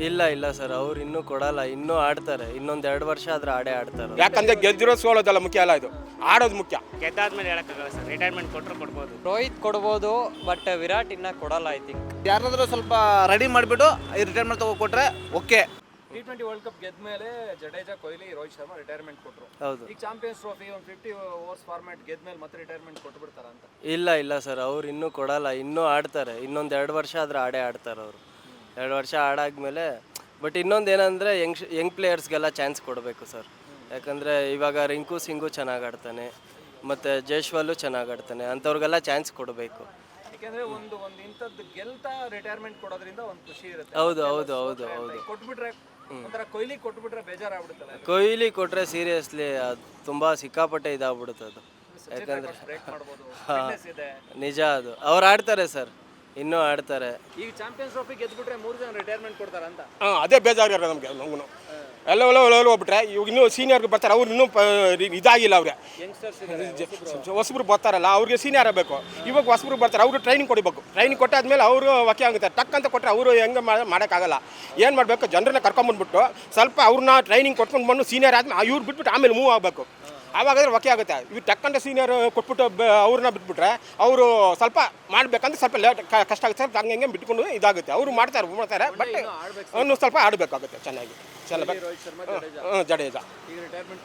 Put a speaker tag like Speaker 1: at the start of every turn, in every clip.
Speaker 1: ಇಲ್ಲ ಇಲ್ಲ ಸರ್, ಅವ್ರು ಇನ್ನೂ ಕೊಡಲ್ಲ, ಇನ್ನೂ ಆಡ್ತಾರೆ. ಇನ್ನೊಂದು 2 ವರ್ಷ ಆದ್ರೆ ಆಡೇ ಆಡ್ತಾರೆ.
Speaker 2: ಯಾಕಂದ್ರೆ ಗೆದ್ದಿರೋ ಸೋಲೋದಲ್ಲ ಮುಖ್ಯ ಅಲ್ಲ, ಇದು ಆಡೋದು ಮುಖ್ಯ.
Speaker 3: ಗೆದ್ದಾದ್ಮೇಲೆ ಹೇಳಕ್ಕಾಗಲ್ಲ ಸರ್, ರಿಟೈರ್ಮೆಂಟ್ ಕೊಟ್ಟರು ಕೊಡ್ಬೋದು.
Speaker 4: ರೋಹಿತ್ ಕೊಡ್ಬೋದು, ಬಟ್ ವಿರಾಟ್ ಇನ್ನ ಕೊಡಲ್ಲ ಐ ಥಿಂಕ್.
Speaker 5: ಯಾರಾದರೂ ಸ್ವಲ್ಪ ರೆಡಿ ಮಾಡಿಬಿಟ್ಟು ಈ ರಿಟೈರ್ಮೆಂಟ್ ಕೊಟ್ಟರೆ ಓಕೆ.
Speaker 6: T20 ವರ್ಲ್ಡ್ ಕಪ್ ಗೆದ್ದ ಮೇಲೆ ಜಡೇಜಾ, ಕೊಹ್ಲಿ, ರೋಹಿತ್ ಶರ್ಮಾ ರಿಟೈರ್ಮೆಂಟ್ ಕೊಟ್ಟರು.
Speaker 1: ಹೌದು.
Speaker 6: ಈಗ ಚಾಂಪಿಯನ್ಸ್ ಟ್ರೋಫಿ ಒಂದು 50 ಓವರ್ಸ್ ಫಾರ್ಮ್ಯಾಟ್ ಗೆದ್ದ ಮೇಲೆ ಮತ್ತೆ ರಿಟೈರ್ಮೆಂಟ್ ಕೊಟ್ಬಿಡ್ತಾರ ಅಂತ.
Speaker 1: ಇಲ್ಲ ಇಲ್ಲ ಸರ್, ಅವ್ರು ಇನ್ನೂ ಕೊಡಲ್ಲ, ಇನ್ನೂ ಆಡ್ತಾರೆ. ಇನ್ನೊಂದು 2 ವರ್ಷ ಆದ್ರೆ ಆಡೇ ಆಡ್ತಾರೆ ಅವರು. 2 ವರ್ಷ ಆಡಾದ್ಮೇಲೆ ಬಟ್ ಇನ್ನೊಂದು ಏನಂದರೆ ಯಂಗ್ ಪ್ಲೇಯರ್ಸ್ಗೆಲ್ಲ ಚಾನ್ಸ್ ಕೊಡಬೇಕು ಸರ್. ಯಾಕಂದರೆ ಇವಾಗ ರಿಂಕು ಸಿಂಗು ಚೆನ್ನಾಗಿ ಆಡ್ತಾನೆ, ಮತ್ತು ಜೈಶ್ವಾಲು ಚೆನ್ನಾಗಿ ಆಡ್ತಾನೆ, ಅಂಥವ್ರಿಗೆಲ್ಲ ಚಾನ್ಸ್ ಕೊಡಬೇಕು.
Speaker 6: ಯಾಕಂದ್ರೆ ಒಂದು ಇಂಥದ್ದು ಗೆಲ್ತಾ ರಿಟೈರ್ಮೆಂಟ್ ಕೊಡೋದ್ರಿಂದ ಒಂದು ಖುಷಿ ಇರುತ್ತೆ.
Speaker 1: ಹೌದು ಹೌದು ಹೌದು ಹೌದು.
Speaker 6: ಕೊಟ್ಬಿಟ್ರೆ ಒಂಥರ ಕೊಹ್ಲಿ ಕೊಟ್ಬಿಟ್ರೆ ಬೇಜಾರಾಗ್ಬಿಡುತ್ತಲ್ಲ.
Speaker 1: ಕೊಹ್ಲಿ ಕೊಟ್ಟರೆ ಸೀರಿಯಸ್ಲಿ ಅದು ತುಂಬ ಸಿಕ್ಕಾಪಟ್ಟೆ ಇದಾಗ್ಬಿಡುತ್ತೆ ಅದು. ಯಾಕಂದರೆ
Speaker 6: ಬ್ರೇಕ್ ಮಾಡ್ಬೋದು, ಫಿಟ್ನೆಸ್ ಇದೆ.
Speaker 1: ನಿಜ, ಅದು ಅವ್ರು ಆಡ್ತಾರೆ ಸರ್, ಇನ್ನೂ ಆಡ್ತಾರೆ.
Speaker 6: ಈಗ ಚಾಂಪಿಯನ್ಸ್ ಟ್ರೋಫಿ ಗೆದ್ಬಿಟ್ರೆ 3 ಜನ ರಿಟೈರ್ಮೆಂಟ್ ಕೊಡ್ತಾರ ಅಂತ.
Speaker 2: ಅದೇ ಬೇಜಾರು ನಮಗೆ. ನಮಗೂ ಎಲ್ಲ ಹೋಗ್ಬಿಟ್ರೆ ಇವಾಗ ಇನ್ನೂ ಸೀನಿಯರ್ಗೆ ಬರ್ತಾರೆ, ಅವ್ರು ಇನ್ನೂ ಇದಾಗಿಲ್ಲ. ಅವ್ರೆ ಹೊಸಬ್ರು ಬರ್ತಾರಲ್ಲ, ಅವ್ರಿಗೆ ಸೀನಿಯರ್ ಆಗಬೇಕು. ಇವಾಗ ಹೊಸಬ್ರು ಬರ್ತಾರೆ, ಅವರು ಟ್ರೈನಿಂಗ್ ಕೊಡಬೇಕು. ಟ್ರೈನಿಂಗ್ ಕೊಟ್ಟಾದ್ಮೇಲೆ ಅವರು ವಕಿ ಆಗುತ್ತೆ. ಟಕ್ ಅಂತ ಕೊಟ್ಟರೆ ಅವರು ಹೆಂಗೆ ಮಾಡೋಕ್ಕಾಗಲ್ಲ. ಏನು ಮಾಡಬೇಕು, ಜನರನ್ನ ಕರ್ಕೊಂಬಂದ್ಬಿಟ್ಟು ಸ್ವಲ್ಪ ಅವ್ರನ್ನ ಟ್ರೈನಿಂಗ್ ಕೊಟ್ಕೊಂಡು ಬಂದು ಸೀನಿಯರ್ ಆದ್ಮೇಲೆ ಇವ್ರು ಬಿಟ್ಬಿಟ್ಟು ಆಮೇಲೆ ಮೂವ್ ಆಗಬೇಕು. ಆವಾಗಾದ್ರೆ ವಕಿ ಆಗುತ್ತೆ. ಇವು ಟಕ್ಕಂತ ಸೀನಿಯರ್ ಕೊಟ್ಬಿಟ್ಟು ಅವ್ರನ್ನ ಬಿಟ್ಬಿಟ್ರೆ ಅವರು ಸ್ವಲ್ಪ ಮಾಡಬೇಕಂದ್ರೆ ಸ್ವಲ್ಪ ಲೇಟ್ ಕಷ್ಟ ಆಗುತ್ತೆ. ಸ್ವಲ್ಪ ಹಂಗೆ ಬಿಟ್ಕೊಂಡು ಇದಾಗುತ್ತೆ. ಅವರು ಮಾಡ್ತಾರೆ ಬಟ್ ಅವನು ಸ್ವಲ್ಪ ಆಡಬೇಕಾಗುತ್ತೆ ಚೆನ್ನಾಗಿ. ಜಡೇಜಾ
Speaker 6: ಈಗ ರಿಟೈರ್ಮೆಂಟ್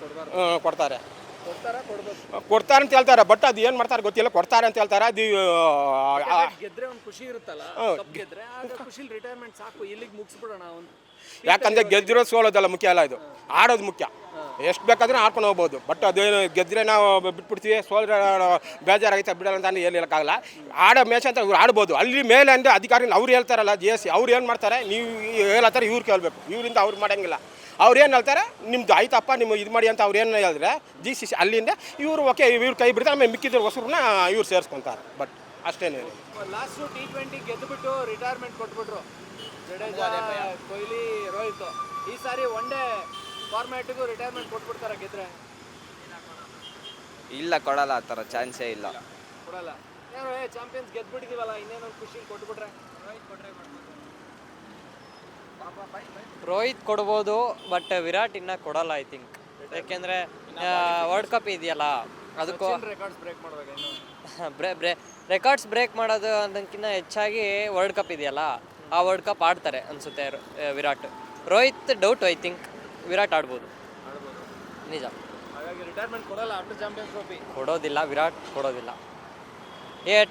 Speaker 2: ಕೊಡ್ತಾರೆ
Speaker 6: ಕೊಡ್ಬೇಕು.
Speaker 2: ಕೊಡ್ತಾರೆ ಅಂತ ಹೇಳ್ತಾರೆ, ಬಟ್ ಅದು ಏನು ಮಾಡ್ತಾರೆ ಗೊತ್ತಿಲ್ಲ. ಕೊಡ್ತಾರೆ ಅಂತ ಹೇಳ್ತಾರೆ. ಅದು
Speaker 6: ಗೆದ್ರೆ ಒಂದು ಖುಷಿ ಇರುತ್ತಲ್ಲ, ಕಪ್ ಗೆದ್ರೆ ಆಗ ಖುಷಿಲಿ ರಿಟೈರ್ಮೆಂಟ್ ಸಾಕು, ಇಲ್ಲಿಗೆ ಮುಗಿಸ್ಬಿಡೋಣ ಒಂದು.
Speaker 2: ಯಾಕಂದ್ರೆ ಗೆದ್ದಿರೋ ಸೋಲೋದಲ್ಲ ಮುಖ್ಯ ಅಲ್ಲ, ಇದು ಆಡೋದು ಮುಖ್ಯ. ಎಷ್ಟು ಬೇಕಾದ್ರೆ ಆಡ್ಕೊಂಡು ಹೋಗ್ಬೋದು, ಬಟ್ ಅದೇನು ಗೆದ್ದರೆ ನಾವು ಬಿಟ್ಬಿಡ್ತೀವಿ, ಸೋಲ್ರೆ ಬೇಜಾರಾಗೈತೆ ಬಿಡೋಲ್ಲ ಅಂತ ಏನು ಹೇಳೋಕ್ಕಾಗಲ್ಲ. ಆಡೋ ಮ್ಯಾಚ್ ಅಂತ ಇವ್ರು ಆಡ್ಬೋದು. ಅಲ್ಲಿ ಮೇಲೆ ಅಂದರೆ ಅಧಿಕಾರಿ ಅವ್ರು ಹೇಳ್ತಾರಲ್ಲ, GSC ಅವ್ರು ಏನು ಮಾಡ್ತಾರೆ, ನೀವು ಹೇಳ್ತಾರೆ ಇವ್ರು ಕೇಳಬೇಕು. ಇವರಿಂದ ಅವ್ರು ಮಾಡೋಂಗಿಲ್ಲ. ಅವ್ರು ಏನು ಹೇಳ್ತಾರೆ, ನಿಮ್ದು ಆಯ್ತಪ್ಪ, ನಿಮ್ಮ ಇದು ಮಾಡಿ ಅಂತ ಅವ್ರು ಏನು ಹೇಳಿದ್ರೆ GCC ಅಲ್ಲಿಂದ ಇವರು ಓಕೆ ಇವ್ರು ಕೈ ಬಿಡ್ತಾರೆ. ಆಮೇಲೆ ಮಿಕ್ಕಿದ್ರು ಹೊಸರನ್ನ ಇವ್ರು ಸೇರಿಸ್ಕೊತಾರೆ. ಬಟ್ ಅಷ್ಟೇನೇ.
Speaker 6: ಲಾಸ್ಟ್ T20 ಗೆದ್ದುಬಿಟ್ಟು ರಿಟೈರ್ಮೆಂಟ್ ಕೊಟ್ಬಿಟ್ರು ಜಡೇಜಾ, ಕೊಹ್ಲಿ, ರೋಹಿತ್. ಈ ಸಾರಿ ಒನ್ ಡೇ ಫಾರ್ಮ್ಯಾಟಿಗೂ ರಿಟೈರ್ಮೆಂಟ್ ಕೊಟ್ಬಿಡ್ತಾರ ಗೆದ್ರೆ?
Speaker 4: ಇಲ್ಲ, ಕೊಡಲ್ಲ, ಆ ಥರ ಚಾನ್ಸೇ ಇಲ್ಲ.
Speaker 6: ಕೊಡಲ್ಲ. ಯಾರು ಚಾಂಪಿಯನ್ಸ್ ಗೆದ್ಬಿಟ್ಟಿದೀವಲ್ಲ, ಇನ್ನೇನೊಂದು ಖುಷಿ ಕೊಟ್ಬಿಟ್ರೆ
Speaker 4: ರೋಹಿತ್ ಕೊಡ್ಬೋದು, ಬಟ್ ವಿರಾಟ್ ಇನ್ನ ಕೊಡಲ್ಲ ಐ ಥಿಂಕ್. ಯಾಕೆಂದರೆ ವರ್ಲ್ಡ್ ಕಪ್ ಇದೆಯಲ್ಲ, ಅದಕ್ಕೂ
Speaker 6: ರೆಕಾರ್ಡ್ಸ್ ಬ್ರೇಕ್ ಮಾಡುವಾಗ
Speaker 4: ರೆಕಾರ್ಡ್ಸ್ ಬ್ರೇಕ್ ಮಾಡೋದು ಅನ್ನೋದಕ್ಕಿಂತ ಹೆಚ್ಚಾಗಿ ವರ್ಲ್ಡ್ ಕಪ್ ಇದೆಯಲ್ಲ, ಆ ವರ್ಲ್ಡ್ ಕಪ್ ಆಡ್ತಾರೆ ಅನಿಸುತ್ತೆ Virat. Rohit doubt I think. Virat ಆಡ್ಬೋದು ನಿಜ.
Speaker 6: ಹಾಗಾಗಿ ರಿಟೈರ್ಮೆಂಟ್ ಕೊಡಲ್ಲ ಆಫ್ಟರ್ ಚಾಂಪಿಯನ್ಸ್ ಟ್ರೋಫಿ.
Speaker 4: ಕೊಡೋದಿಲ್ಲ, ವಿರಾಟ್ ಕೊಡೋದಿಲ್ಲ.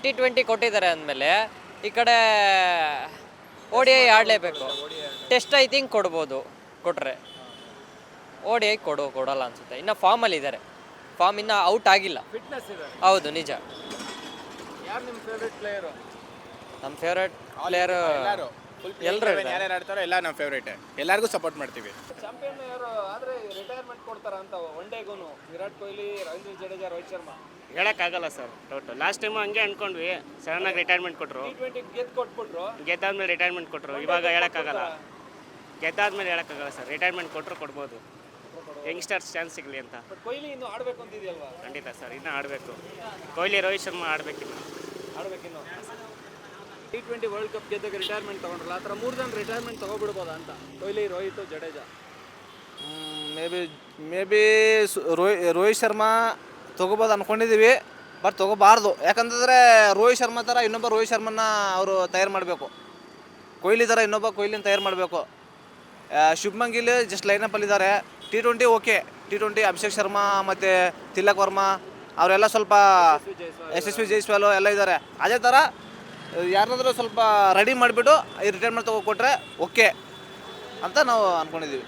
Speaker 4: T20 ಕೊಟ್ಟಿದ್ದಾರೆ ಅಂದಮೇಲೆ ಈ ಕಡೆ ODI ಆಡಲೇಬೇಕು. ಟೆಸ್ಟ್ ಐ ಥಿಂಕ್ ಕೊಡ್ಬೋದು, ಕೊಟ್ಟರೆ. ODI ಕೊಡಲ್ಲ ಅನಿಸುತ್ತೆ. ಇನ್ನು ಫಾರ್ಮಲ್ಲಿ ಇದ್ದಾರೆ, ಫಾರ್ಮ್ ಇನ್ನೂ ಔಟ್ ಆಗಿಲ್ಲ.
Speaker 6: ಫಿಟ್ನೆಸ್ ಇದೆ.
Speaker 4: ಹೌದು ನಿಜ.
Speaker 6: ಯಾರು ನಿಮ್ಮ ಫೇವ್ರೆಟ್ ಪ್ಲೇಯರು?
Speaker 4: ನಮ್ಮ ಫೇವ್ರೆಟ್ ಪ್ಲೇಯರು ಎಲ್ಲರೂ
Speaker 5: ಯಾರ್ಯಾರು ಆಡ್ತಾರೋ ಎಲ್ಲ ನಮ್ಮ ಫೇವ್ರೇಟ್, ಎಲ್ಲರಿಗೂ ಸಪೋರ್ಟ್ ಮಾಡ್ತೀವಿ.
Speaker 6: ಚಾಂಪಿಯನ್ ಯಾರು ಆದರೆ ರಿಟೈರ್ಮೆಂಟ್ ಕೊಡ್ತಾರ ಅಂತ ಒನ್ ಡೇಗೂ? ವಿರಾಟ್ ಕೊಹ್ಲಿ, ರವೀಂದ್ರ ಜಡೇಜಾ, ರೋಹಿತ್ ಶರ್ಮಾ.
Speaker 3: ಹೇಳಕ್ಕಾಗಲ್ಲ ಸರ್, ಡೌಟ್. ಲಾಸ್ಟ್ ಟೈಮು ಹಂಗೆ ಅಂದ್ಕೊಂಡ್ವಿ, ಸಡನ್ನಾಗಿ ರಿಟೈರ್ಮೆಂಟ್ ಕೊಟ್ಟರು.
Speaker 6: T20 ಗೆದ್ದು ಕೊಟ್ಬಿಟ್ರು,
Speaker 3: ಗೆದ್ದಾದ್ಮೇಲೆ ರಿಟೈರ್ಮೆಂಟ್ ಕೊಟ್ಟರು. ಇವಾಗ ಹೇಳಕ್ಕಾಗಲ್ಲ, ಗೆದ್ದಾದ್ಮೇಲೆ ಹೇಳಕ್ಕಾಗಲ್ಲ ಸರ್. ರಿಟೈರ್ಮೆಂಟ್ ಕೊಟ್ಟರು ಕೊಡ್ಬೋದು, ಯಂಗ್ಸ್ಟರ್ಸ್ ಚಾನ್ಸ್ ಸಿಗಲಿ ಅಂತ.
Speaker 6: ಬಟ್ ಕೊಹ್ಲಿ ಇನ್ನೂ ಆಡಬೇಕು ಅಂತಿದೆಯಲ್ವಾ?
Speaker 3: ಖಂಡಿತ ಸರ್, ಇನ್ನೂ ಆಡಬೇಕು. ಕೊಹ್ಲಿ, ರೋಹಿತ್ ಶರ್ಮಾ ಆಡಬೇಕಿನ್ನು.
Speaker 6: ಆಡಬೇಕಿನ್ನು. T20 ವರ್ಲ್ಡ್ ಕಪ್ ಗೆದ್ದಾಗ ರಿಟೈರ್ಮೆಂಟ್ ತೊಗೊಂಡ್ರಲ್ಲ, ಆ ಥರ 3 ಜನ ರಿಟೈರ್ಮೆಂಟ್ ತೊಗೊಬಿಡ್ಬೋದಾ ಅಂತ? ಕೊಹ್ಲಿ, ರೋಹಿತ್, ಜಡೇಜಾ.
Speaker 5: ಮೇ ಬಿ ರೋಹಿತ್ ಶರ್ಮಾ ತೊಗೋಬೋದು ಅಂದ್ಕೊಂಡಿದ್ದೀವಿ, ಬಟ್ ತೊಗೋಬಾರ್ದು. ಯಾಕಂತಂದರೆ ರೋಹಿತ್ ಶರ್ಮಾ ಥರ ಇನ್ನೊಬ್ಬ ರೋಹಿತ್ ಶರ್ಮನ್ನ ಅವರು ತಯಾರು ಮಾಡಬೇಕು. ಕೊಹ್ಲಿ ಥರ ಇನ್ನೊಬ್ಬ ಕೊಹ್ಲಿನ ತಯಾರು ಮಾಡಬೇಕು. ಶುಭ್ಮನ್ ಗಿಲ್ ಜಸ್ಟ್ ಲೈನಪ್ಪಲ್ಲಿದ್ದಾರೆ. T20 okay. T20 Abhishek Sharma ಮತ್ತು ತಿಲಕ್ ವರ್ಮಾ ಅವರೆಲ್ಲ ಸ್ವಲ್ಪ ಯಶಸ್ವಿ ಜೈಸ್ವಾಲು ಎಲ್ಲ ಇದ್ದಾರೆ. ಅದೇ ಥರ ಯಾರನ್ನಾದರೂ ಸ್ವಲ್ಪ ರೆಡಿ ಮಾಡಿಬಿಟ್ಟು ಈ ರಿಟೈರ್ಮೆಂಟ್ ಕೊಟ್ಟರೆ ಓಕೆ ಅಂತ ನಾವು ಅಂದ್ಕೊಂಡಿದ್ದೀವಿ.